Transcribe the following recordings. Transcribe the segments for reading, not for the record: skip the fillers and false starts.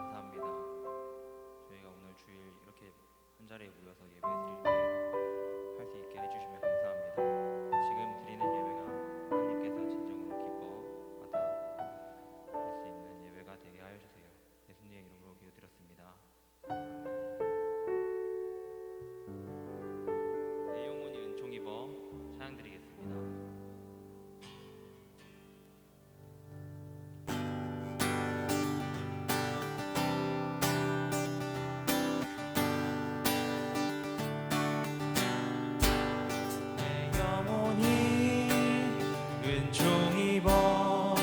감사합니다. 저희가 오늘 주일 이렇게 한 자리에 모여서 예배 드릴 때 할 수 있게 해주시면 감사합니다. 지금 드리는 예배가 하나님께서 진정으로 기뻐 받아 수 있는 예배가 되게 하여 주세요. 예수님의 이름으로 기도드렸습니다. 내 영혼이 은총 입어 찬양 드리겠습니다. 은총 입어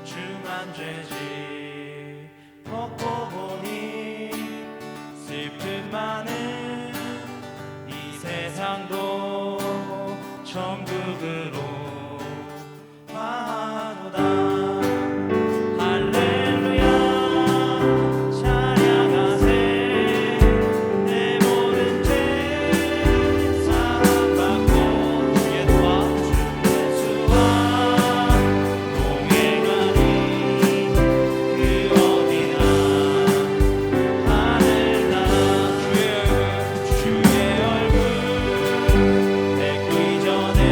중한 죄지 벗고 보니 슬픔 많은 이 세상도 천국으로 화하노다. 할렐루야 찬양하세. 내 모든 죄 사함받고 주의 도와주 예수와 동행하니 그 어디나 하늘 나라. 주의 얼굴 뵙기 전에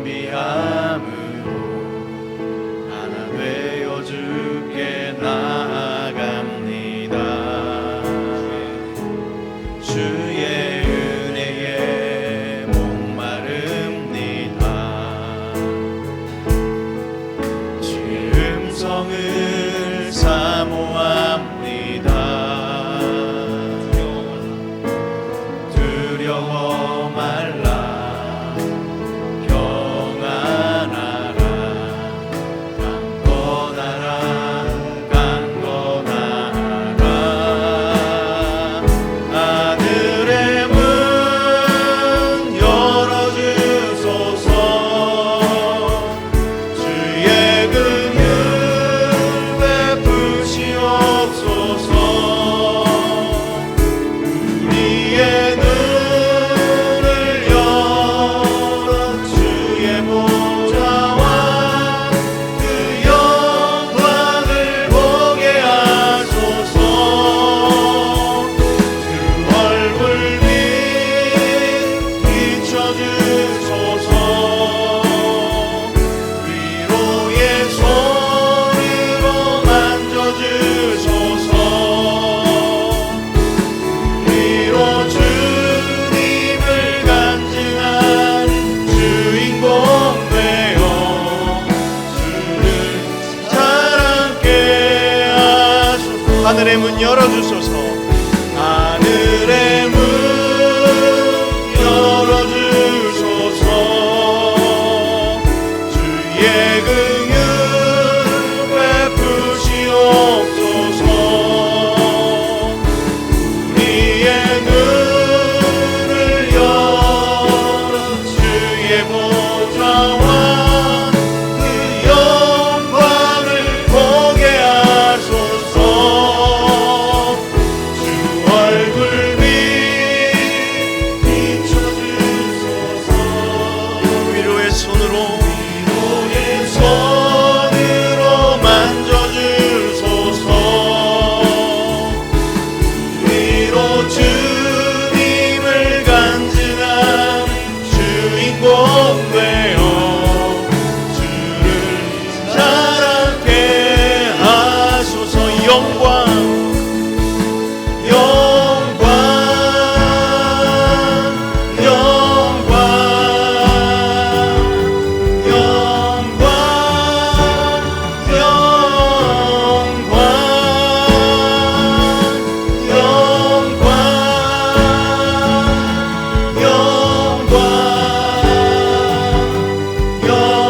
겸비함으로 하나 되어 주께 나아갑니다. 주의 은혜에 목마릅니다. 주의 음성을 사모합니다. 두려워 말라 평안하라 강건하라 하늘의 문 열어주소서. 주의 긍휼 베푸시옵소서. 우리의 눈을 열어 주의 보좌와 그 영광을 보게 하소서. 그 얼굴 빛 비춰주소서. 위로의 손으로 만져주소서. 위로 주님을 간증한 주인공 되어 주를 자랑케 하소서. 하늘의 문 열어주소서. 하늘의 문 열어주소서. 주의 긍휼 베푸시옵소서. 우리의 눈을 열어 주의 보좌와 그 영광을 보게 하소서. 주 얼굴 빛 비춰주소서. 위로의 손으로 만져주소서. 위로 주님을 간증한 주인공 되어 주를 자랑케 하소서. 영광 영광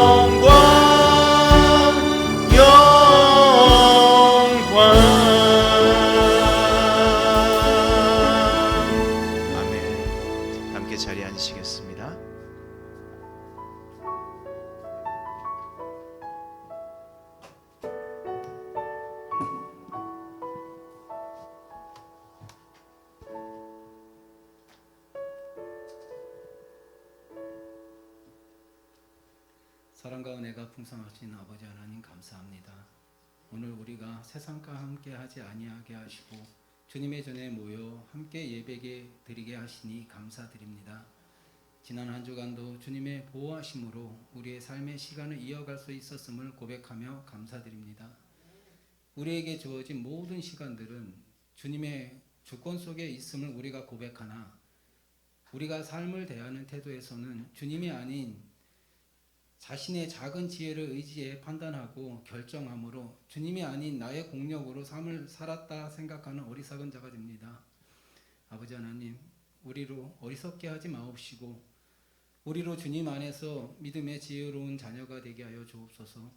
영광 영광 아멘. 함께 자리에 앉으시겠습니다. 사랑과 은혜가 풍성하신 아버지 하나님 감사합니다. 오늘 우리가 세상과 함께 하지 아니하게 하시고 주님의 전에 모여 함께 예배게 드리게 하시니 감사드립니다. 지난 한 주간도 주님의 보호하심으로 우리의 삶의 시간을 이어갈 수 있었음을 고백하며 감사드립니다. 우리에게 주어진 모든 시간들은 주님의 주권 속에 있음을 우리가 고백하나 우리가 삶을 대하는 태도에서는 주님이 아닌 자신의 작은 지혜를 의지해 판단하고 결정함으로 주님이 아닌 나의 공력으로 삶을 살았다 생각하는 어리석은 자가 됩니다. 아버지 하나님, 우리로 어리석게 하지 마옵시고 우리로 주님 안에서 믿음의 지혜로운 자녀가 되게 하여 주옵소서.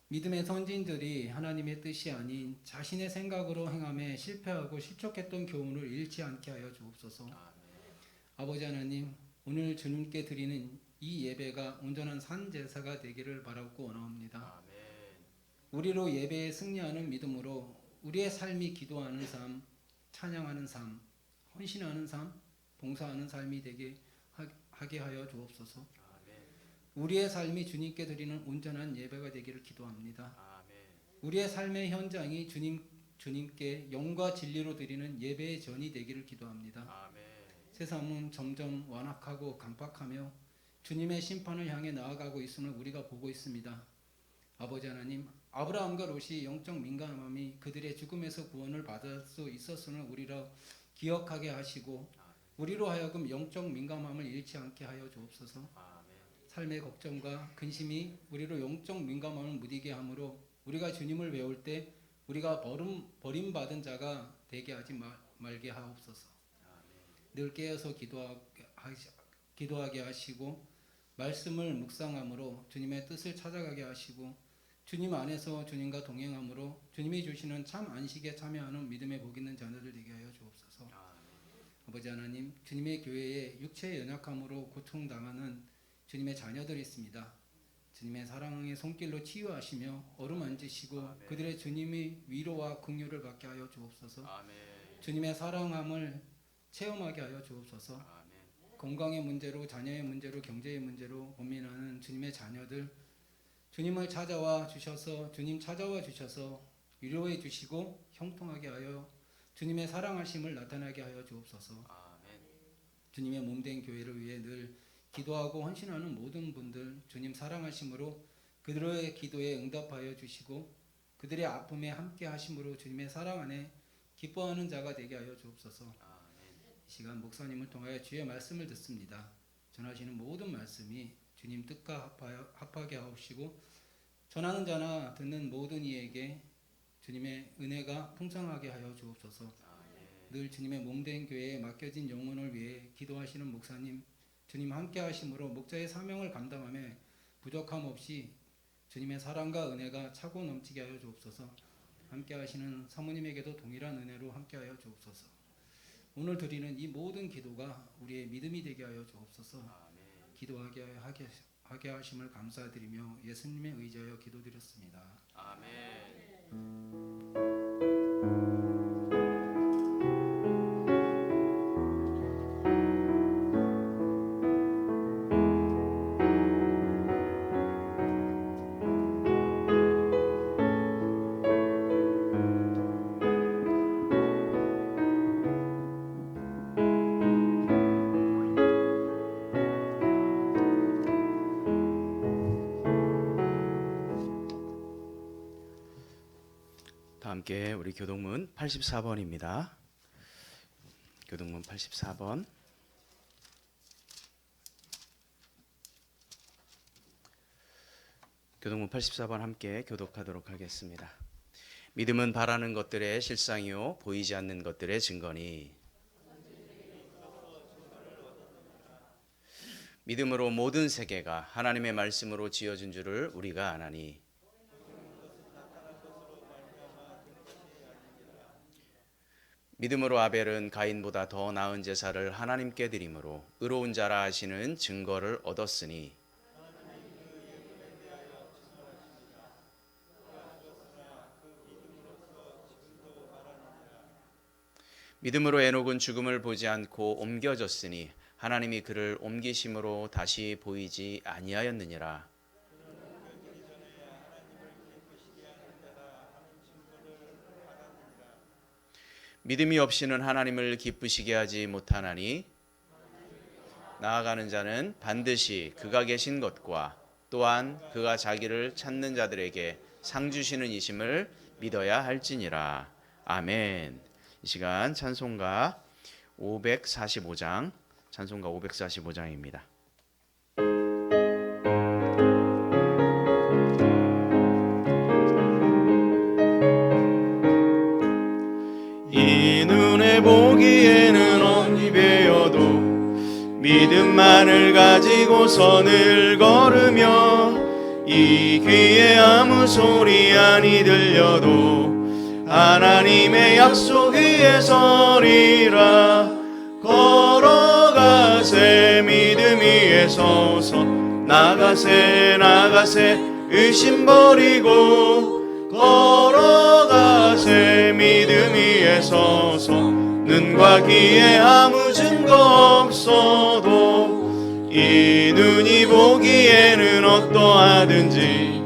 믿음의 선진들이 하나님의 뜻이 아닌 자신의 생각으로 행함에 실패하고 실족했던 교훈을 잃지 않게 하여 주옵소서. 아버지 하나님, 오늘 주님께 드리는 이 예배가 온전한 산제사가 되기를 바라고 원하옵니다. 우리로 예배에 승리하는 믿음으로 우리의 삶이 기도하는 삶, 찬양하는 삶, 헌신하는 삶, 봉사하는 삶이 되게 하게 하여 주옵소서. 우리의 삶이 주님께 드리는 온전한 예배가 되기를 기도합니다. 우리의 삶의 현장이 주님께 영과 진리로 드리는 예배의 전이 되기를 기도합니다. 세상은 점점 완악하고 강박하며 주님의 심판을 향해 나아가고 있음을 우리가 보고 있습니다. 아버지 하나님, 아브라함과 롯이 영적 민감함이 그들의 죽음에서 구원을 받을 수 있었음을 우리로 기억하게 하시고 우리로 하여금 영적 민감함을 잃지 않게 하여 주옵소서. 삶의 걱정과 근심이 우리로 영적 민감함을 무디게 하므로 우리가 주님을 배울 때 우리가 버림받은 자가 되게 하지 말게 하옵소서. 늘 깨어서 기도하게 하시고 말씀을 묵상함으로 주님의 뜻을 찾아가게 하시고 주님 안에서 주님과 동행함으로 주님이 주시는 참 안식에 참여하는 믿음의 복 있는 자녀들 되게 하여 주옵소서. 아버지 하나님, 주님의 교회에 육체의 연약함으로 고통당하는 주님의 자녀들이 있습니다. 주님의 사랑의 손길로 치유하시며 어루만지시고 그들의 주님의 위로와 긍휼을 받게 하여 주옵소서. 주님의 사랑함을 체험하게 하여 주옵소서. 건강의 문제로, 자녀의 문제로, 경제의 문제로 고민하는 주님의 자녀들, 주님을 찾아와 주셔서 위로해 주시고 형통하게 하여 주님의 사랑하심을 나타나게 하여 주옵소서. 주님의 몸된 교회를 위해 늘 기도하고 헌신하는 모든 분들 주님 사랑하심으로 그들의 기도에 응답하여 주시고 그들의 아픔에 함께 하심으로 주님의 사랑 안에 기뻐하는 자가 되게 하여 주옵소서. 이 시간 목사님을 통하여 주의 말씀을 듣습니다. 전하시는 모든 말씀이 주님 뜻과 합하게 하옵시고 전하는 자나 듣는 모든 이에게 주님의 은혜가 풍성하게 하여 주옵소서. 늘 주님의 몸된 교회에 맡겨진 영혼을 위해 기도하시는 목사님 주님 함께 하심으로 목자의 사명을 감당하며 부족함 없이 주님의 사랑과 은혜가 차고 넘치게 하여 주옵소서. 함께 하시는 사모님에게도 동일한 은혜로 함께 하여 주옵소서. 오늘 드리는 이 모든 기도가 우리의 믿음이 되게 하여 주옵소서. 기도하게 하심을 감사드리며 예수님의 의지하여 기도드렸습니다. 함께 우리 교동문 84번입니다. 교동문 84번. 교동문 84번 함께 교독하도록 하겠습니다. 믿음은 바라는 것들의 실상이요 보이지 않는 것들의 증거니 믿음으로 모든 세계가 하나님의 말씀으로 지어진 줄을 우리가 아나니 믿음으로 아벨은 가인보다 더 나은 제사를 하나님께 드림으로 의로운 자라 하시는 증거를 얻었으니 믿음으로 에녹은 죽음을 보지 않고 옮겨졌으니 하나님이 그를 옮기심으로 다시 보이지 아니하였느니라. 믿음이 없이는 하나님을 기쁘시게 하지 못하나니 나아가는 자는 반드시 그가 계신 것과 또한 그가 자기를 찾는 자들에게 상 주시는 이심을 믿어야 할지니라. 아멘. 이 시간 찬송가 545장 찬송가 545장입니다. 이 눈에 보기에는 언니 베어도 믿음만을 가지고 선을 걸으며 이 귀에 아무 소리 아니 들려도 하나님의 약속 위에 서리라. 걸어가세 믿음 위에 서서 나가세 나가세 의심 버리고 걸어가세 믿음 위에 서서 눈과 귀에 아무 증거 없어도 이 눈이 보기에는 어떠하든지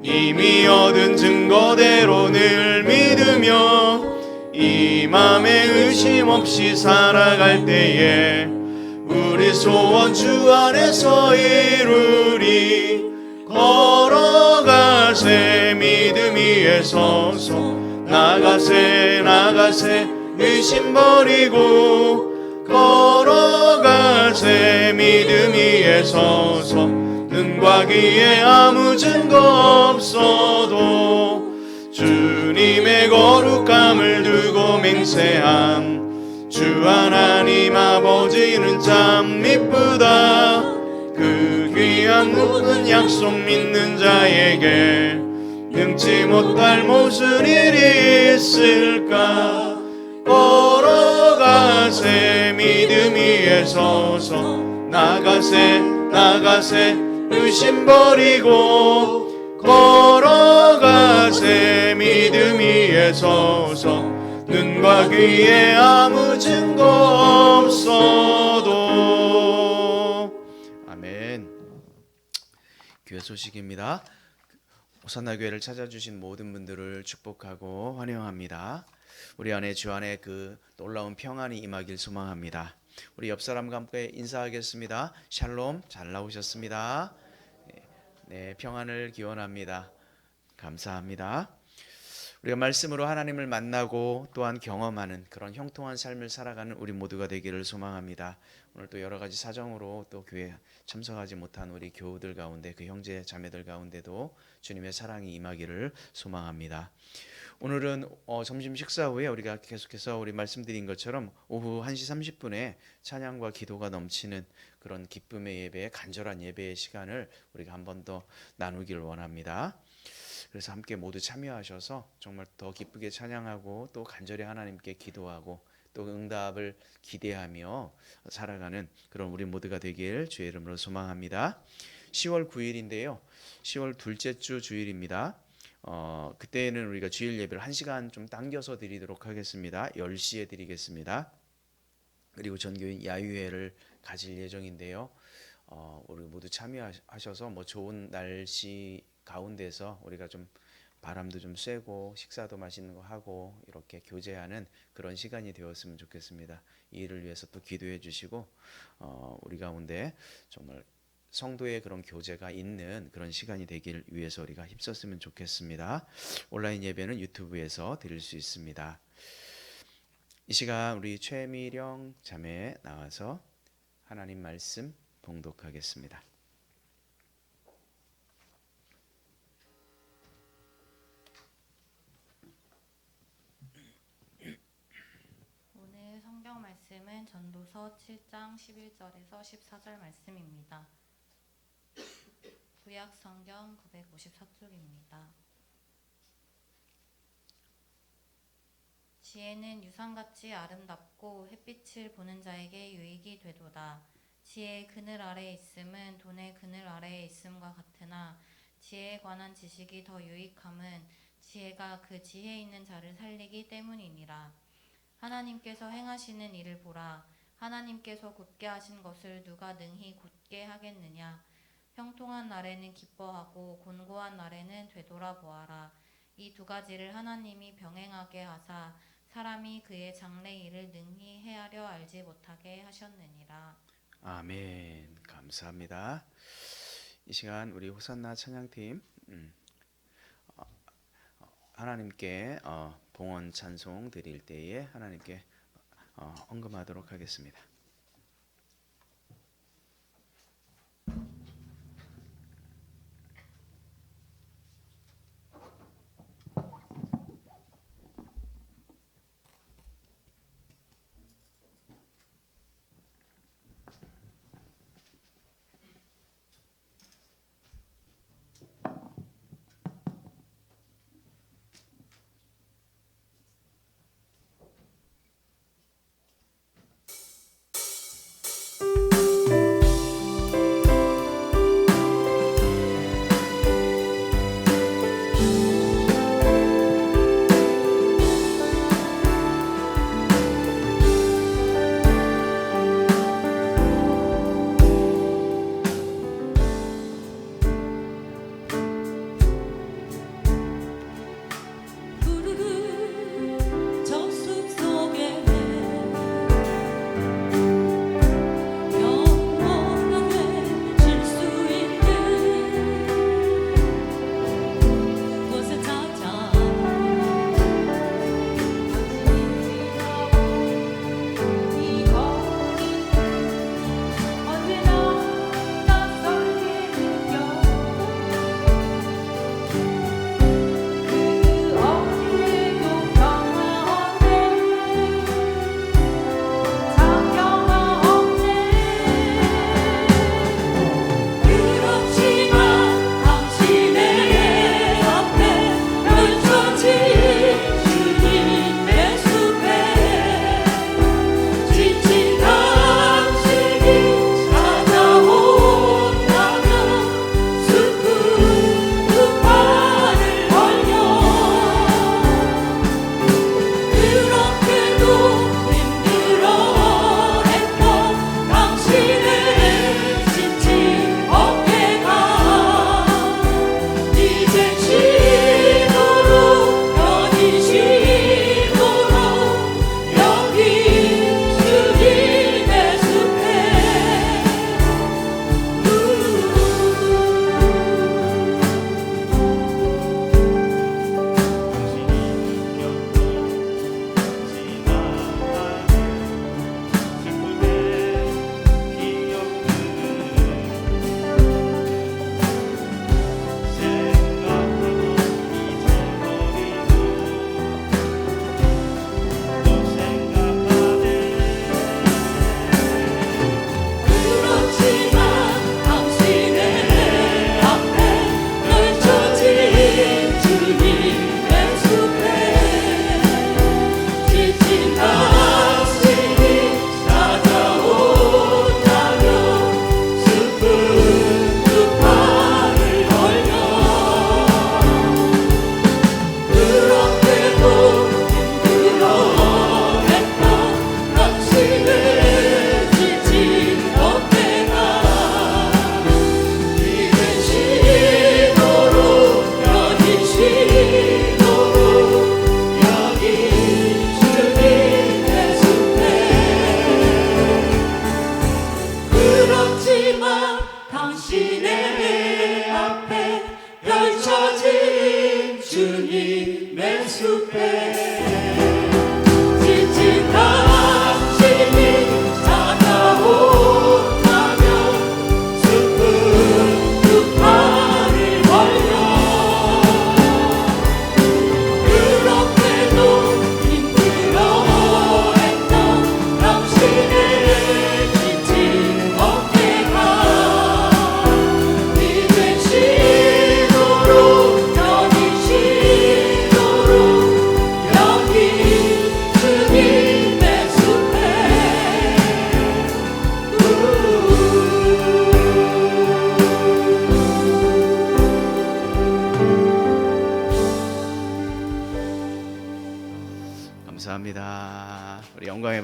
이미 얻은 증거대로 늘 믿으며 이 맘에 의심 없이 살아갈 때에 우리 소원 주 안에서 이루리. 걸어가세 믿음 위에 서서 나가세 나가세 의심 버리고 걸어가세 믿음 위에 서서 눈과 귀에 아무 증거 없어도 주님의 거룩함을 두고 맹세함. 주 하나님 아버지는 참 이쁘다. 그 귀한 모든 약속 믿는 자에게 능치 못할 무슨 일이 있을까. 걸어가세 믿음 위에 서서 나가세 나가세 의심 버리고 걸어가세 믿음 위에 서서 눈과 귀에 아무 증거 없어도. 아멘. 교회 소식입니다. 호산나 교회를 찾아주신 모든 분들을 축복하고 환영합니다. 우리 안에 주 안에 그 놀라운 평안이 임하길 소망합니다. 우리 옆 사람과 함께 인사하겠습니다. 샬롬, 잘 나오셨습니다. 네, 평안을 기원합니다. 감사합니다. 우리가 말씀으로 하나님을 만나고 또한 경험하는 그런 형통한 삶을 살아가는 우리 모두가 되기를 소망합니다. 오늘 또 여러 가지 사정으로 또 교회 참석하지 못한 우리 교우들 가운데, 그 형제 자매들 가운데도 주님의 사랑이 임하기를 소망합니다. 오늘은 점심 식사 후에 우리가 계속해서 우리 말씀드린 것처럼 오후 1시 30분에 찬양과 기도가 넘치는 그런 기쁨의 예배, 간절한 예배의 시간을 우리가 한 번 더 나누기를 원합니다. 그래서 함께 모두 참여하셔서 정말 더 기쁘게 찬양하고 또 간절히 하나님께 기도하고 또 응답을 기대하며 살아가는 그런 우리 모두가 되길 주의 이름으로 소망합니다. 10월 9일인데요. 10월 둘째 주 주일입니다. 그때는 우리가 주일 예배를 1시간 좀 당겨서 드리도록 하겠습니다. 10시에 드리겠습니다. 그리고 전교인 야유회를 가질 예정인데요. 우리 모두 참여하셔서 뭐 좋은 날씨 가운데서 우리가 좀 바람도 좀 쐬고 식사도 맛있는 거 하고 이렇게 교제하는 그런 시간이 되었으면 좋겠습니다. 이 일을 위해서 또 기도해 주시고 우리 가운데 정말 성도의 그런 교제가 있는 그런 시간이 되길 위해서 우리가 힘썼으면 좋겠습니다. 온라인 예배는 유튜브에서 드릴 수 있습니다. 이 시간 우리 최미령 자매 나와서 하나님 말씀 봉독하겠습니다. 오늘 성경 말씀은 전도서 7장 11절에서 14절 말씀입니다. 구약 성경 954쪽입니다. 지혜는 유상같이 아름답고 햇빛을 보는 자에게 유익이 되도다. 지혜의 그늘 아래에 있음은 돈의 그늘 아래에 있음과 같으나 지혜에 관한 지식이 더 유익함은 지혜가 그 지혜 있는 자를 살리기 때문이니라. 하나님께서 행하시는 일을 보라. 하나님께서 곧게 하신 것을 누가 능히 곧게 하겠느냐. 형통한 날에는 기뻐하고 곤고한 날에는 되돌아보아라. 이 두 가지를 하나님이 병행하게 하사 사람이 그의 장래 일을 능히 헤아려 알지 못하게 하셨느니라. 아멘. 감사합니다. 이 시간 우리 호산나 찬양팀 하나님께 봉헌 찬송 드릴 때에 하나님께 헌금하도록 하겠습니다.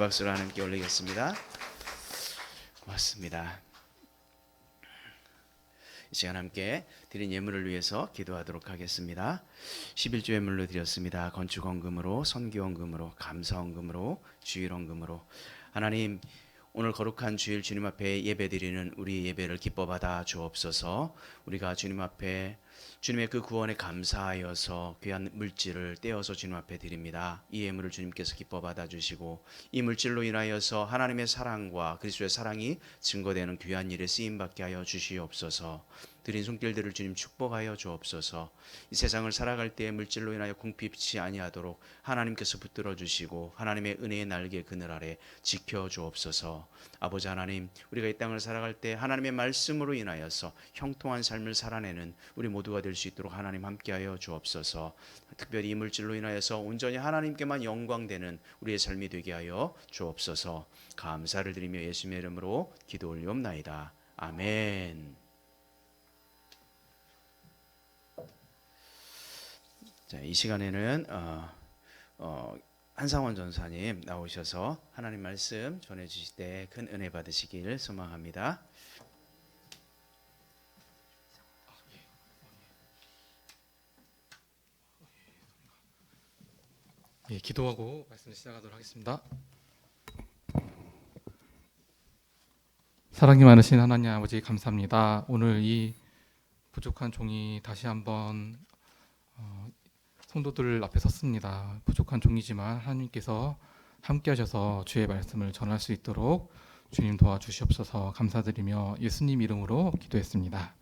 박수를 하나님께 올리겠습니다. 고맙습니다. 이 시간 함께 드린 예물을 위해서 기도하도록 하겠습니다. 11조 예물로 드렸습니다. 건축헌금으로, 선교헌금으로, 감사헌금으로, 주일헌금으로. 하나님, 오늘 거룩한 주일 주님 앞에 예배드리는 우리 예배를 기뻐 받아 주옵소서. 우리가 주님 앞에 주님의 그 구원에 감사하여서 귀한 물질을 떼어서 주님 앞에 드립니다. 이 예물을 주님께서 기뻐 받아주시고 이 물질로 인하여서 하나님의 사랑과 그리스도의 사랑이 증거되는 귀한 일에 쓰임받게 하여 주시옵소서. 드린 손길들을 주님 축복하여 주옵소서. 이 세상을 살아갈 때에 물질로 인하여 궁핍치 아니하도록 하나님께서 붙들어 주시고 하나님의 은혜의 날개 그늘 아래 지켜 주옵소서. 아버지 하나님, 우리가 이 땅을 살아갈 때 하나님의 말씀으로 인하여서 형통한 삶을 살아내는 우리 모두가 될 수 있도록 하나님 함께하여 주옵소서. 특별히 이 물질로 인하여서 온전히 하나님께만 영광되는 우리의 삶이 되게 하여 주옵소서. 감사를 드리며 예수님의 이름으로 기도 올리옵나이다. 아멘. 자, 이 시간에는 한상원 전사님 나오셔서 하나님 말씀 전해주실 때 큰 은혜 받으시길 소망합니다. 예, 기도하고 말씀을 시작하도록 하겠습니다. 사랑이 많으신 하나님 아버지 감사합니다. 오늘 이 부족한 종이 다시 한번 성도들 앞에 섰습니다. 부족한 종이지만 하나님께서 함께 하셔서 주의 말씀을 전할 수 있도록 주님 도와주시옵소서. 감사드리며 예수님 이름으로 기도했습니다.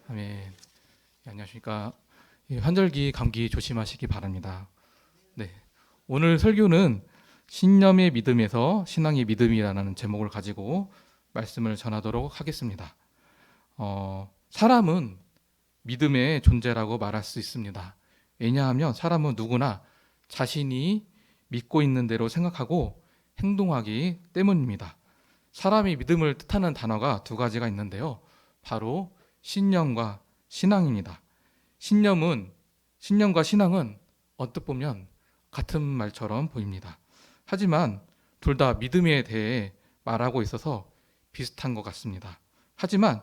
아멘. 예, 안녕하십니까. 예, 환절기 감기 조심하시기 바랍니다. 네, 오늘 설교는 신념의 믿음에서 신앙의 믿음이라는 제목을 가지고 말씀을 전하도록 하겠습니다. 사람은 믿음의 존재라고 말할 수 있습니다. 왜냐하면 사람은 누구나 자신이 믿고 있는 대로 생각하고 행동하기 때문입니다. 사람이 믿음을 뜻하는 단어가 두 가지가 있는데요. 바로 신념과 신앙입니다. 신념과 신앙은 언뜻 보면 같은 말처럼 보입니다. 하지만 둘 다 믿음에 대해 말하고 있어서 비슷한 것 같습니다. 하지만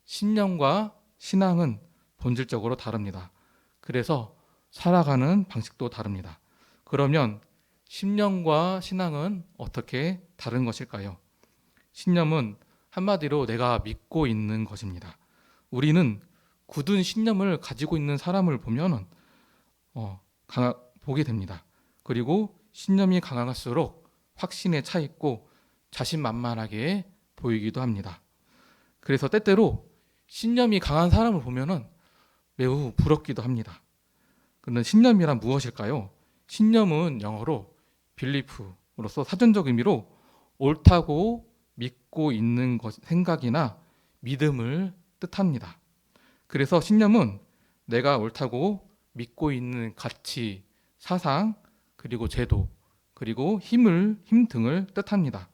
신념과 신앙은 본질적으로 다릅니다. 그래서 살아가는 방식도 다릅니다. 그러면 신념과 신앙은 어떻게 다른 것일까요? 신념은 한마디로 내가 믿고 있는 것입니다. 우리는 굳은 신념을 가지고 있는 사람을 보면 보게 됩니다. 그리고 신념이 강할수록 확신에 차 있고 자신만만하게 보이기도 합니다. 그래서 때때로 신념이 강한 사람을 보면 매우 부럽기도 합니다. 그런데 신념이란 무엇일까요? 신념은 영어로 빌리프로서 사전적 의미로 옳다고 믿고 있는 것, 생각이나 믿음을 뜻합니다. 그래서 신념은 내가 옳다고 믿고 있는 가치, 사상, 그리고 제도, 그리고 힘 등을 뜻합니다.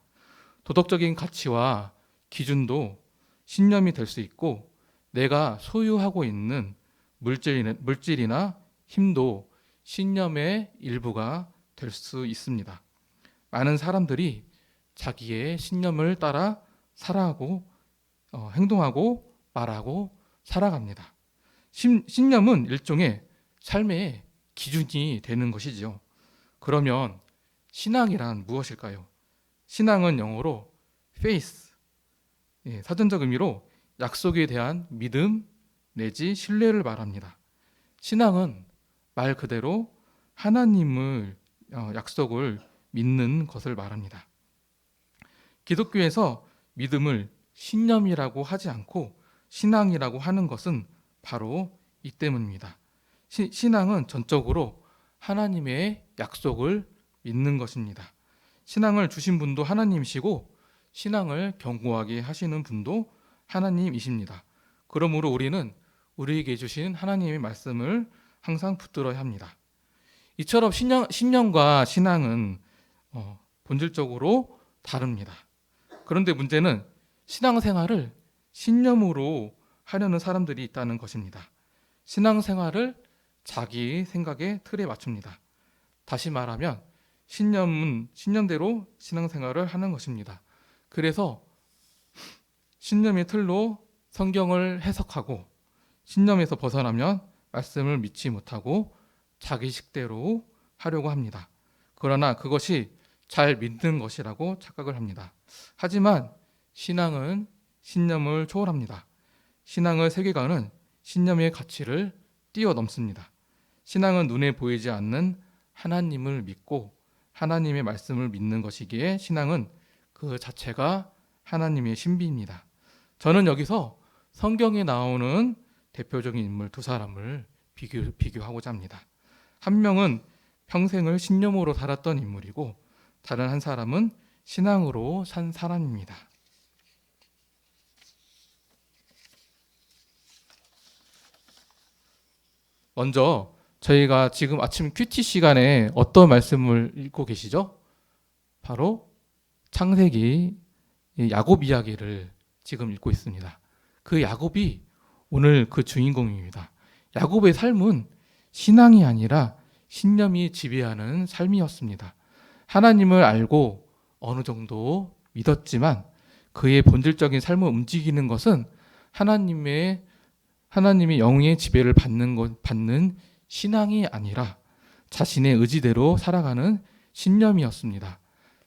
도덕적인 가치와 기준도 신념이 될 수 있고 내가 소유하고 있는 물질이나 힘도 신념의 일부가 될 수 있습니다. 많은 사람들이 자기의 신념을 따라 살아가고 행동하고 말하고 살아갑니다. 신념은 일종의 삶의 기준이 되는 것이지요. 그러면 신앙이란 무엇일까요? 신앙은 영어로 faith, 사전적 의미로 약속에 대한 믿음 내지 신뢰를 말합니다. 신앙은 말 그대로 하나님을 약속을 믿는 것을 말합니다. 기독교에서 믿음을 신념이라고 하지 않고 신앙이라고 하는 것은 바로 이 때문입니다. 신앙은 전적으로 하나님의 약속을 믿는 것입니다. 신앙을 주신 분도 하나님이시고 신앙을 견고하게 하시는 분도 하나님이십니다. 그러므로 우리는 우리에게 주신 하나님의 말씀을 항상 붙들어야 합니다. 이처럼 신념과 신앙은 본질적으로 다릅니다. 그런데 문제는 신앙생활을 신념으로 하려는 사람들이 있다는 것입니다. 신앙생활을 자기 생각의 틀에 맞춥니다. 다시 말하면 신념대로 신앙생활을 하는 것입니다. 그래서 신념의 틀로 성경을 해석하고 신념에서 벗어나면 말씀을 믿지 못하고 자기식대로 하려고 합니다. 그러나 그것이 잘 믿는 것이라고 착각을 합니다. 하지만 신앙은 신념을 초월합니다. 신앙의 세계관은 신념의 가치를 뛰어넘습니다. 신앙은 눈에 보이지 않는 하나님을 믿고 하나님의 말씀을 믿는 것이기에 신앙은 그 자체가 하나님의 신비입니다. 저는 여기서 성경에 나오는 대표적인 인물 두 사람을 비교하고자 합니다. 한 명은 평생을 신념으로 살았던 인물이고 다른 한 사람은 신앙으로 산 사람입니다. 먼저 저희가 지금 아침 큐티 시간에 어떤 말씀을 읽고 계시죠? 바로 창세기 야곱 이야기를 지금 읽고 있습니다. 그 야곱이 오늘 그 주인공입니다. 야곱의 삶은 신앙이 아니라 신념이 지배하는 삶이었습니다. 하나님을 알고 어느 정도 믿었지만 그의 본질적인 삶을 움직이는 것은 하나님의 영의 지배를 받는 신앙이 아니라 자신의 의지대로 살아가는 신념이었습니다.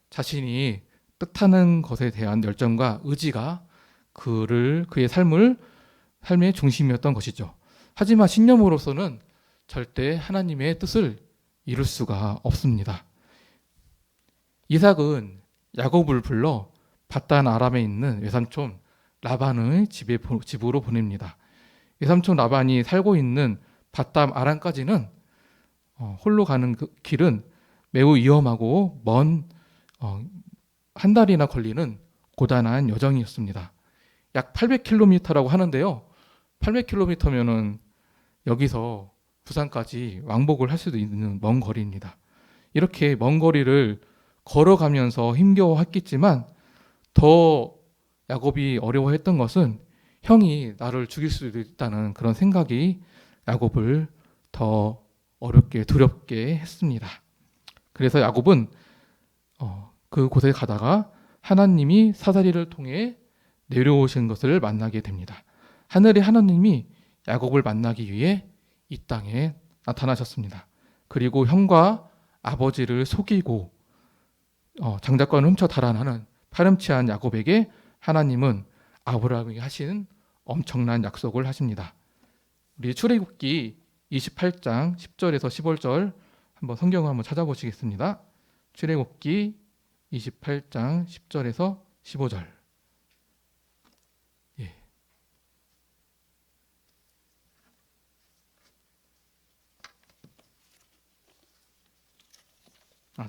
자신이 뜻하는 것에 대한 열정과 의지가 그의 삶의 중심이었던 것이죠. 하지만 신념으로서는 절대 하나님의 뜻을 이룰 수가 없습니다. 이삭은 야곱을 불러 밧단 아람에 있는 외삼촌 라반의 집으로 보냅니다. 외삼촌 라반이 살고 있는 밧단 아람까지는 홀로 가는 그 길은 매우 위험하고 먼 한 달이나 걸리는 고단한 여정이었습니다. 약 800km라고 하는데요. 800km면은 여기서 부산까지 왕복을 할 수도 있는 먼 거리입니다. 이렇게 먼 거리를 걸어가면서 힘겨워했겠지만 더 야곱이 어려워했던 것은 형이 나를 죽일 수도 있다는 그런 생각이 야곱을 더 어렵게 두렵게 했습니다. 그래서 야곱은 그곳에 가다가 하나님이 사다리를 통해 내려오신 것을 만나게 됩니다. 하늘의 하나님이 야곱을 만나기 위해 이 땅에 나타나셨습니다. 그리고 형과 아버지를 속이고 장자권을 훔쳐 달아나는 파렴치한 야곱에게 하나님은 아브라함에게 하신 엄청난 약속을 하십니다. 우리 출애굽기 28장 10절에서 15절 한번 성경을 한번 찾아보시겠습니다. 출애굽기 28장 10절에서 15절.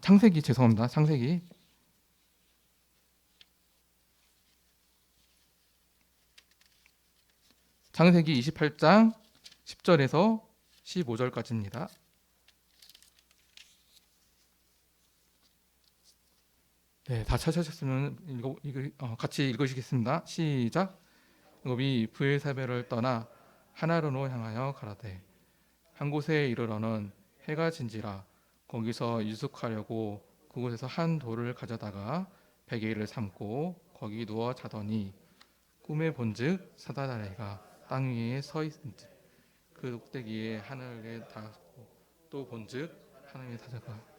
창세기 죄송합니다. 창세기 28장 10절에서 15절까지입니다. 네, 다 찾으셨으면 같이 읽으시겠습니다. 시작. 야곱이 브엘사베를 떠나 하나론으로 향하여 가라되 한 곳에 이르러는 해가 진지라 거기서 유숙하려고 그곳에서 한 돌을 가져다가 베개를 삼고 거기 누워 자더니 꿈에 본즉 사다다리가 땅 위에 서 있은즉 그 꼭대기에 하늘에 닿았고 또 본즉 하나님의 사자가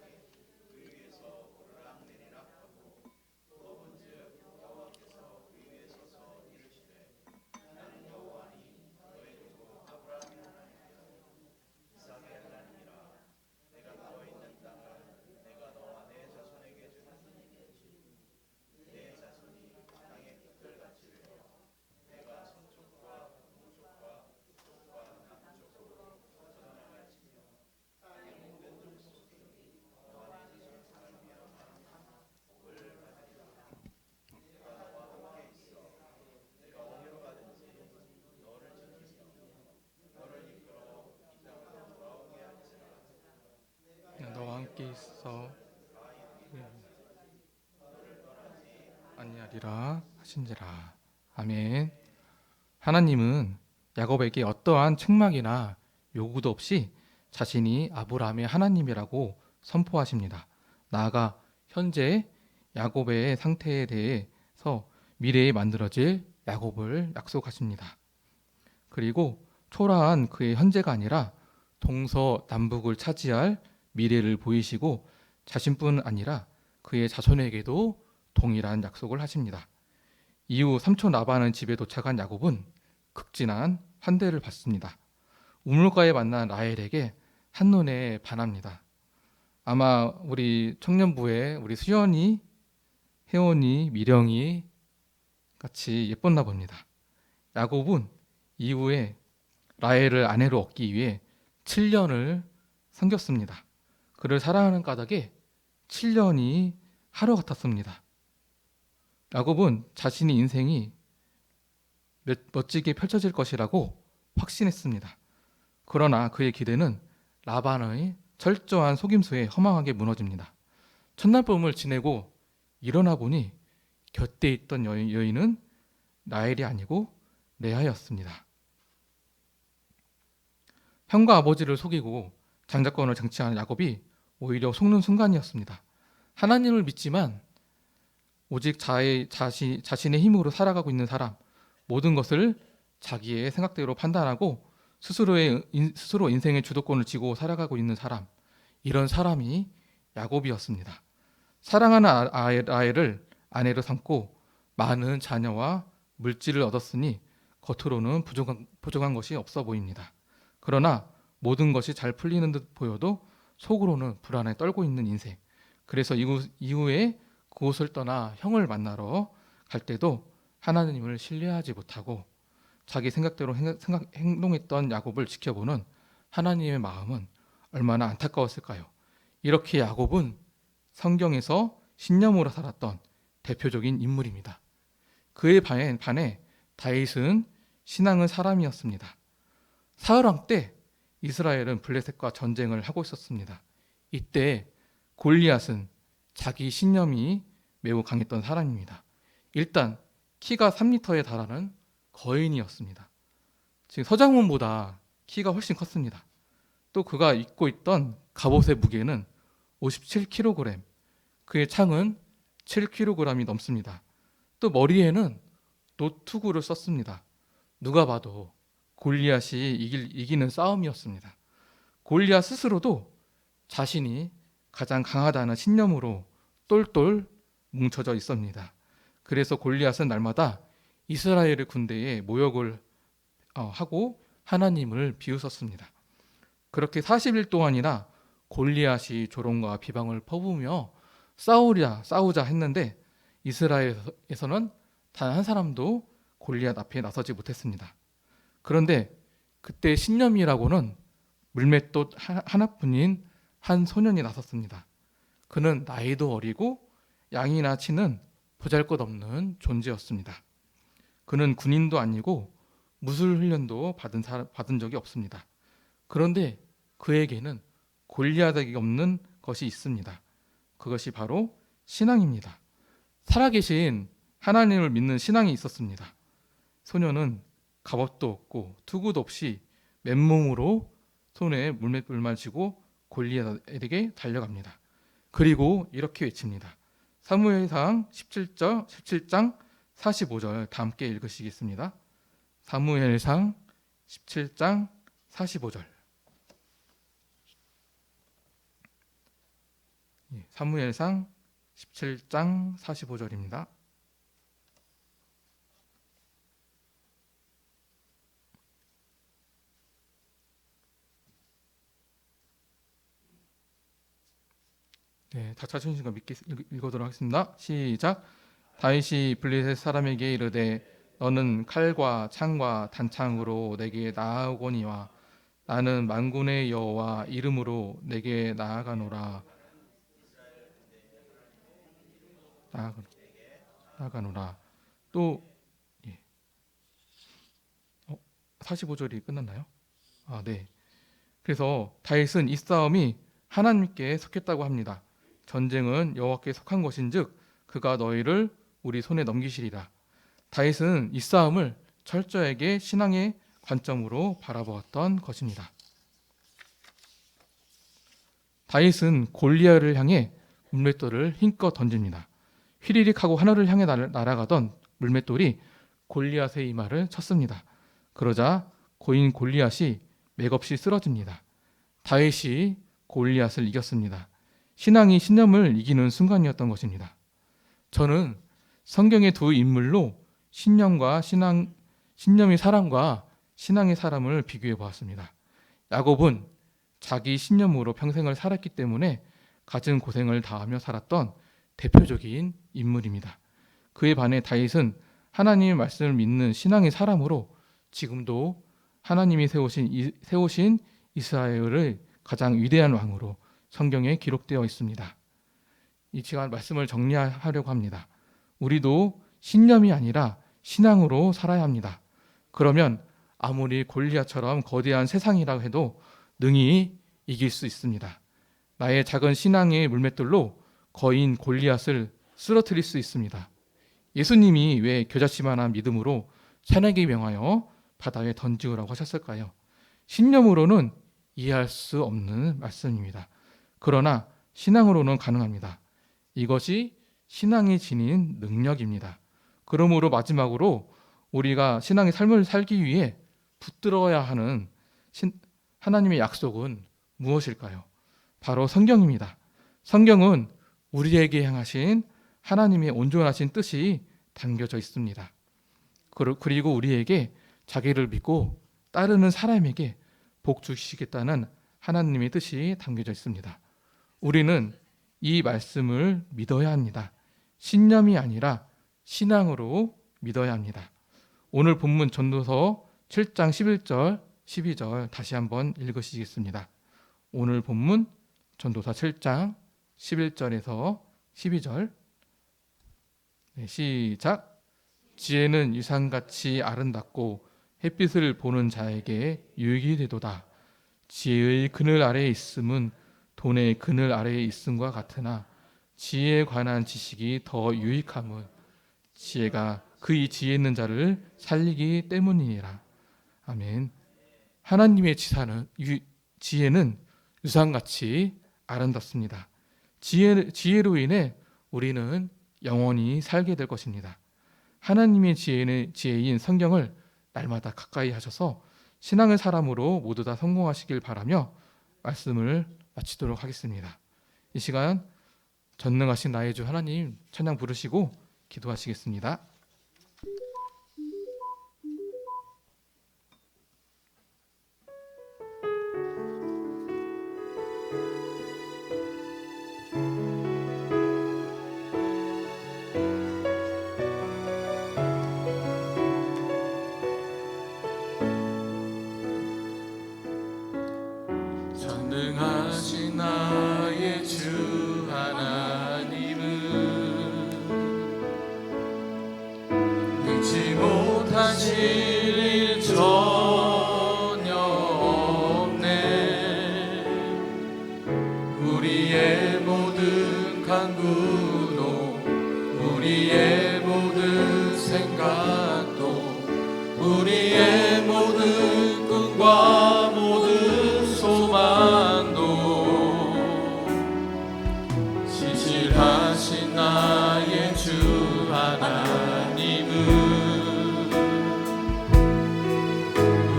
너와 함께 있어 아니하리라 하신지라. 아멘. 하나님은 야곱에게 어떠한 책망이나 요구도 없이 자신이 아브라함의 하나님이라고 선포하십니다. 나아가 현재 야곱의 상태에 대해서 미래에 만들어질 야곱을 약속하십니다. 그리고 초라한 그의 현재가 아니라 동서남북을 차지할 미래를 보이시고 자신뿐 아니라 그의 자손에게도 동일한 약속을 하십니다. 이후 삼촌 라반의 집에 도착한 야곱은 극진한 환대를 받습니다. 우물가에 만난 라헬에게 한눈에 반합니다. 아마 우리 청년부에 우리 수연이, 혜원이, 미령이 같이 예뻤나 봅니다. 야곱은 이후에 라헬을 아내로 얻기 위해 7년을 섬겼습니다. 그를 사랑하는 까닭에 7년이 하루 같았습니다. 야곱은 자신의 인생이 멋지게 펼쳐질 것이라고 확신했습니다. 그러나 그의 기대는 라반의 철저한 속임수에 허망하게 무너집니다. 첫날 밤을 지내고 일어나 보니 곁에 있던 여인은 라헬이 아니고 레아였습니다. 형과 아버지를 속이고 장자권을 쟁취하는 야곱이 오히려 속는 순간이었습니다. 하나님을 믿지만 오직 자신의 힘으로 살아가고 있는 사람, 모든 것을 자기의 생각대로 판단하고 스스로 인생의 주도권을 쥐고 살아가고 있는 사람, 이런 사람이 야곱이었습니다. 사랑하는 라헬을 아내로 삼고 많은 자녀와 물질을 얻었으니 겉으로는 부족한 것이 없어 보입니다. 그러나 모든 것이 잘 풀리는 듯 보여도 속으로는 불안에 떨고 있는 인생. 그래서 이후에 그곳을 떠나 형을 만나러 갈 때도 하나님을 신뢰하지 못하고 자기 생각대로 행동했던 야곱을 지켜보는 하나님의 마음은 얼마나 안타까웠을까요? 이렇게 야곱은 성경에서 신념으로 살았던 대표적인 인물입니다. 그에 반해 다윗은 신앙의 사람이었습니다. 사울왕 때 이스라엘은 블레셋과 전쟁을 하고 있었습니다. 이때 골리앗은 자기 신념이 매우 강했던 사람입니다. 일단 키가 3m에 달하는 거인이었습니다. 지금 서장훈보다 키가 훨씬 컸습니다. 또 그가 입고 있던 갑옷의 무게는 57kg, 그의 창은 7kg이 넘습니다. 또 머리에는 노투구를 썼습니다. 누가 봐도 골리앗이 이기는 싸움이었습니다. 골리앗 스스로도 자신이 가장 강하다는 신념으로 똘똘 뭉쳐져 있습니다. 그래서 골리앗은 날마다 이스라엘의 군대에 모욕을 하고 하나님을 비웃었습니다. 그렇게 40일 동안이나 골리앗이 조롱과 비방을 퍼부으며 싸우자 했는데 이스라엘에서는 단 한 사람도 골리앗 앞에 나서지 못했습니다. 그런데 그때 신념이라고는 물맷돌 하나뿐인 한 소년이 나섰습니다. 그는 나이도 어리고 양이나 치는 보잘것없는 존재였습니다. 그는 군인도 아니고 무술 훈련도 받은 적이 없습니다. 그런데 그에게는 골리앗에게 없는 것이 있습니다. 그것이 바로 신앙입니다. 살아계신 하나님을 믿는 신앙이 있었습니다. 소년은 갑옷도 없고 투구도 없이 맨몸으로 손에 물맷돌만 쥐고 골리앗에게 달려갑니다. 그리고 이렇게 외칩니다. 사무엘상 17장 45절 다 함께 읽으시겠습니다. 사무엘상 17장 45절. 사무엘상 17장 45절입니다. 네, 다 찾으신 거 믿게 읽어도록 하겠습니다. 시작. 다윗이 블레셋 사람에게 이르되 너는 칼과 창과 단창으로 내게 나아오거니와 나는 만군의 여호와 이름으로 내게 나아가노라. 45절이 끝났나요? 네. 그래서 다윗은 이 싸움이 하나님께 속했다고 합니다. 전쟁은 여호와께 속한 것인즉 그가 너희를 우리 손에 넘기시리라. 다윗은 이 싸움을 철저하게 신앙의 관점으로 바라보았던 것입니다. 다윗은 골리앗을 향해 물맷돌을 힘껏 던집니다. 휘리릭 하고 하늘을 향해 날아가던 물맷돌이 골리앗의 이마를 쳤습니다. 그러자 고인 골리앗이 맥없이 쓰러집니다. 다윗이 골리앗을 이겼습니다. 신앙이 신념을 이기는 순간이었던 것입니다. 저는 성경의 두 인물로 신념이 사람과 신앙의 사람을 비교해 보았습니다. 야곱은 자기 신념으로 평생을 살았기 때문에 갖은 고생을 다하며 살았던 대표적인 인물입니다. 그에 반해 다윗은 하나님의 말씀을 믿는 신앙의 사람으로 지금도 하나님이 세우신 이스라엘의 가장 위대한 왕으로 성경에 기록되어 있습니다. 이 시간 말씀을 정리하려고 합니다. 우리도 신념이 아니라 신앙으로 살아야 합니다. 그러면 아무리 골리앗처럼 거대한 세상이라고 해도 능히 이길 수 있습니다. 나의 작은 신앙의 물맷돌로 거인 골리앗을 쓰러뜨릴 수 있습니다. 예수님이 왜 겨자씨만한 믿음으로 산에게 명하여 바다에 던지우라고 하셨을까요? 신념으로는 이해할 수 없는 말씀입니다. 그러나 신앙으로는 가능합니다. 이것이 신앙이 지닌 능력입니다. 그러므로 마지막으로 우리가 신앙의 삶을 살기 위해 붙들어야 하는 하나님의 약속은 무엇일까요? 바로 성경입니다. 성경은 우리에게 향하신 하나님의 온전하신 뜻이 담겨져 있습니다. 그리고 우리에게 자기를 믿고 따르는 사람에게 복 주시겠다는 하나님의 뜻이 담겨져 있습니다. 우리는 이 말씀을 믿어야 합니다. 신념이 아니라 신앙으로 믿어야 합니다. 오늘 본문 전도서 7장 11절, 12절 다시 한번 읽으시겠습니다. 오늘 본문 전도서 7장 11절에서 12절. 네, 시작. 지혜는 유산같이 아름답고 햇빛을 보는 자에게 유익이 되도다. 지혜의 그늘 아래에 있음은 돈의 그늘 아래에 있음과 같으나 지혜에 관한 지식이 더 유익함은 지혜가 그의 지혜 있는 자를 살리기 때문이니라. 아멘. 하나님의 지혜는 유산같이 아름답습니다. 지혜로 인해 우리는 영원히 살게 될 것입니다. 하나님의 지혜인 성경을 날마다 가까이 하셔서 신앙의 사람으로 모두 다 성공하시길 바라며 말씀을 마치도록 하겠습니다. 이 시간 전능하신 나의 주 하나님 찬양 부르시고 기도하시겠습니다. 전능하신 나의 주 하나님은 능치 못하실 일 전혀 없네. 우리의 모든 간구도 우리의 모든 생각도 우리의 모든 꿈과 모든 소망도 신실하신 나의 주 하나님은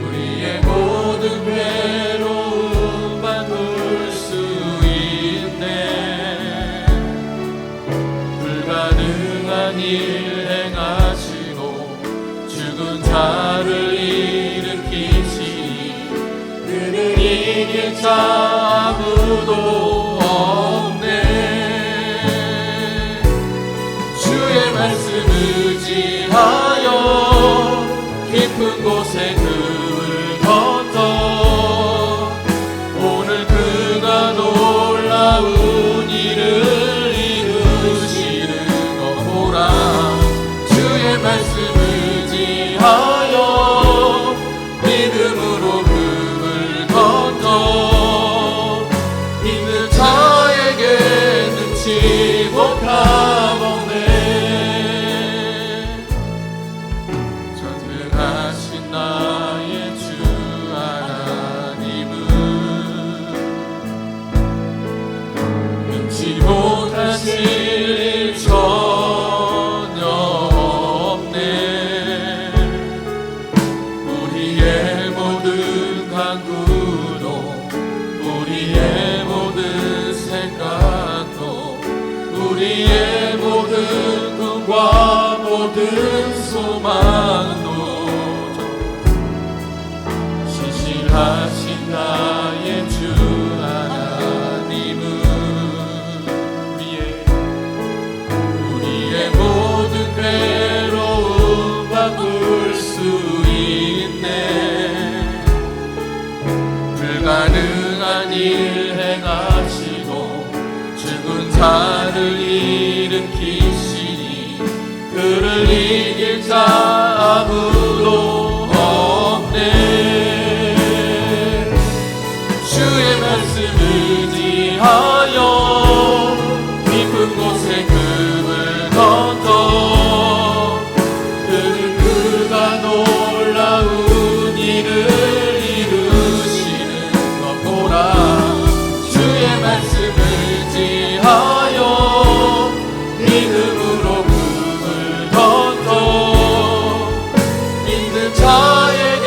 우리의 모든 괴로움 바꿀 수 있네. 불가능한 일 행하시고 죽은 자를 일으키시니 그는 이길 자 아무도 없네. 주의 말씀 의지하여 깊은 곳에 그를 걷어 오늘 그가 놀라운 일을 이루시는 것 보라. 주의 말씀 의지하여 믿음으로 금을 걷어 믿는 우리의 모든 간구도 우리의 모든 생각도 우리의 모든 꿈과 모든 소망도 신실하신 나의 주 하나님은 우리의 모든 괴로움 바꿀 수 있네. 불가능한 일 행하시고 죽은 자를 일으키시니 그를 이길 자 아무도 없네. 주의 말씀 의지하여 깊은 곳에 금을 던져 그는 그가 놀라운 일을 이루시는 것 보라. 주의 말씀 의지하여 믿음으로 금을 던져 믿는 자에게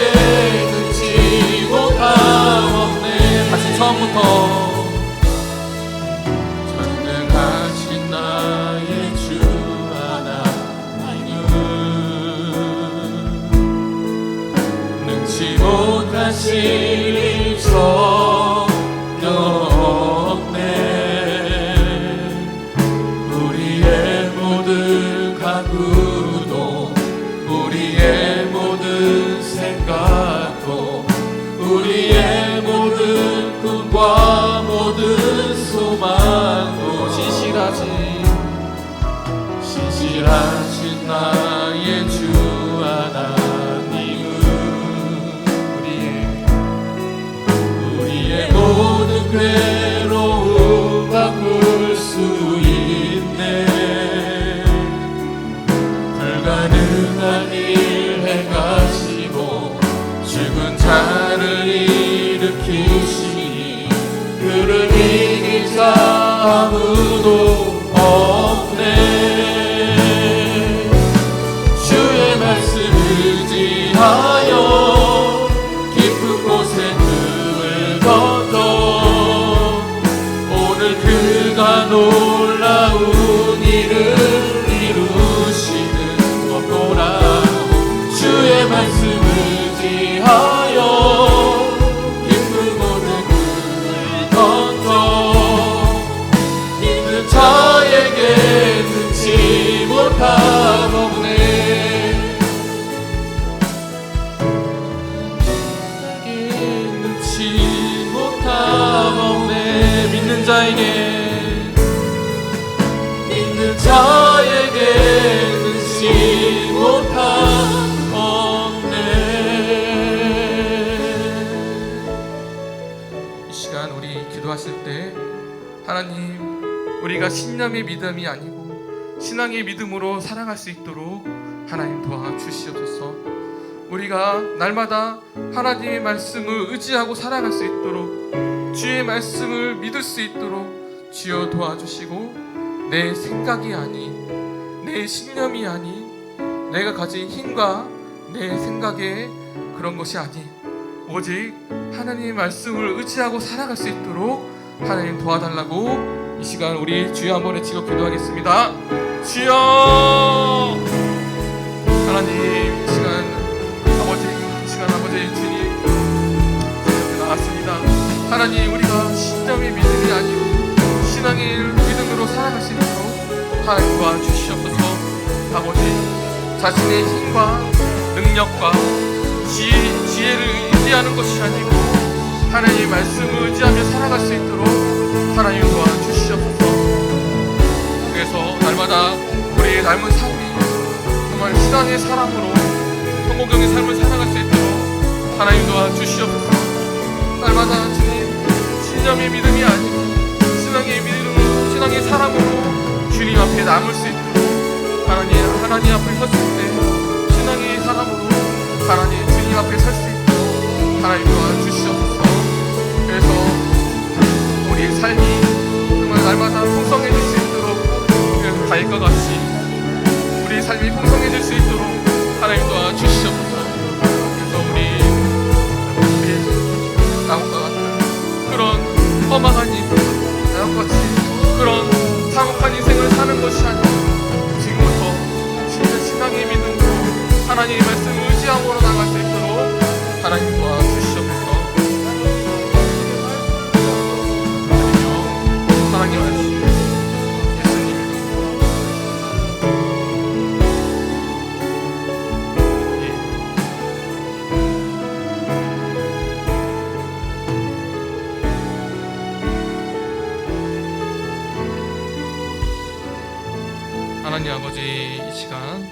능치 못함 없네. 다시 처음부터 전능하신 나의 주 하나님은 능치 못하실 일 전혀 없네. 우리의 모든 간구도 우리의 모든 생각도 우리의 모든 꿈과 모든 소망도 신실하신 나의 주 하나님은 우리의 모든 괴로움 바꿀 수 있네. 불가능한 일 행하시고 죽은 자를 일으키시니 그를 이길 자 아무도 없네. 주의 말씀 의지하여 깊은 곳에 금을 던져 오늘 그가 놀라운 일을 이루시는 것 보라. 주의 말씀 의지하여 깊은 곳에 금을 던져 믿는 자에게 능치 못함 없네. 능치 못함 없네. 믿는 자에게 능치 못함 없네. 이 시간 우리 기도하실 때 하나님, 우리가 신념의 믿음이 아니고 신앙의 믿음으로 살아갈 수 있도록 하나님 도와주시옵소서. 우리가 날마다 하나님의 말씀을 의지하고 살아갈 수 있도록 주의 말씀을 믿을 수 있도록 주여 도와주시고 내 생각이 아닌 내 신념이 아닌 내가 가진 힘과 내 생각의 그런 것이 아닌 오직 하나님의 말씀을 의지하고 살아갈 수 있도록 하나님 도와달라고 이 시간 우리 주여 한번 외치고 기도하겠습니다. 주여! 하나님, 이 시간 아버지 주님 이렇게 나왔습니다. 하나님, 우리가 신념의 믿음이 아니고 신앙의 믿음으로 살아갈 수 있도록 하나님 도와주시옵소서. 아버지, 자신의 힘과 능력과 지혜를 의지하는 것이 아니고 하나님의 말씀을 의지하며 살아갈 수 있도록 하나님 도와주시옵소서. 그래서 날마다 우리의 삶은 정말 신앙의 사람으로 성공적인 삶을 살아갈 수 있도록 하나님 도와주시옵소서. 날마다 주님, 신념의 믿음이 아니고 신앙의 믿음으로, 신앙의 사람으로 주님 앞에 남을 수 있도록 하나님 앞에 섰을 때 신앙의 사람으로 하나님 주님 앞에 설 수 있도록 하나님 도와주시옵소서. 그래서 우리의 삶이 정말 날마다 풍성해질 수 있도록 다윗과 같이 우리의 삶이 풍성해질 수 있도록 하나님 도와주시옵소서. 그래서 우리 하나님 아버지, 이 시간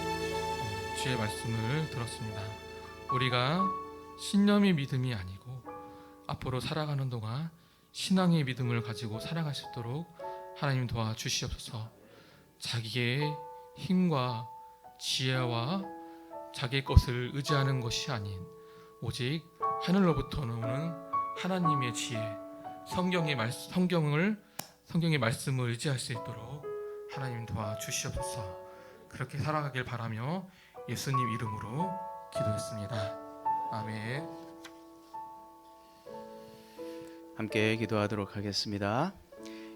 주의 말씀을 들었습니다. 우리가 신념이 믿음이 아니고 앞으로 살아가는 동안 신앙의 믿음을 가지고 살아갈 수 있도록 하나님 도와주시옵소서. 자기의 힘과 지혜와 자기의 것을 의지하는 것이 아닌 오직 하늘로부터 오는 하나님의 지혜, 성경의 말씀을 의지할 수 있도록 하나님 도와주시옵소서. 그렇게 살아가길 바라며 예수님 이름으로 기도했습니다. 아멘. 함께 기도하도록 하겠습니다.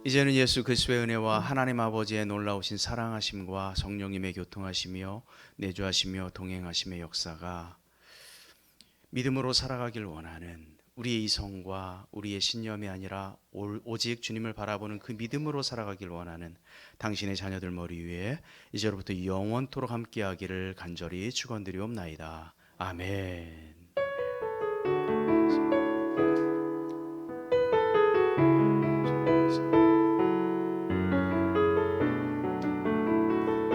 이제는 예수 그리스도의 은혜와 하나님 아버지의 놀라우신 사랑하심과 성령님의 교통하시며 내주하시며 동행하심의 역사가 믿음으로 살아가길 원하는 우리의 이성과 우리의 신념이 아니라 오직 주님을 바라보는 그 믿음으로 살아가길 원하는 당신의 자녀들 머리 위에 이제로부터 영원토록 함께하기를 간절히 축원드리옵나이다. 아멘.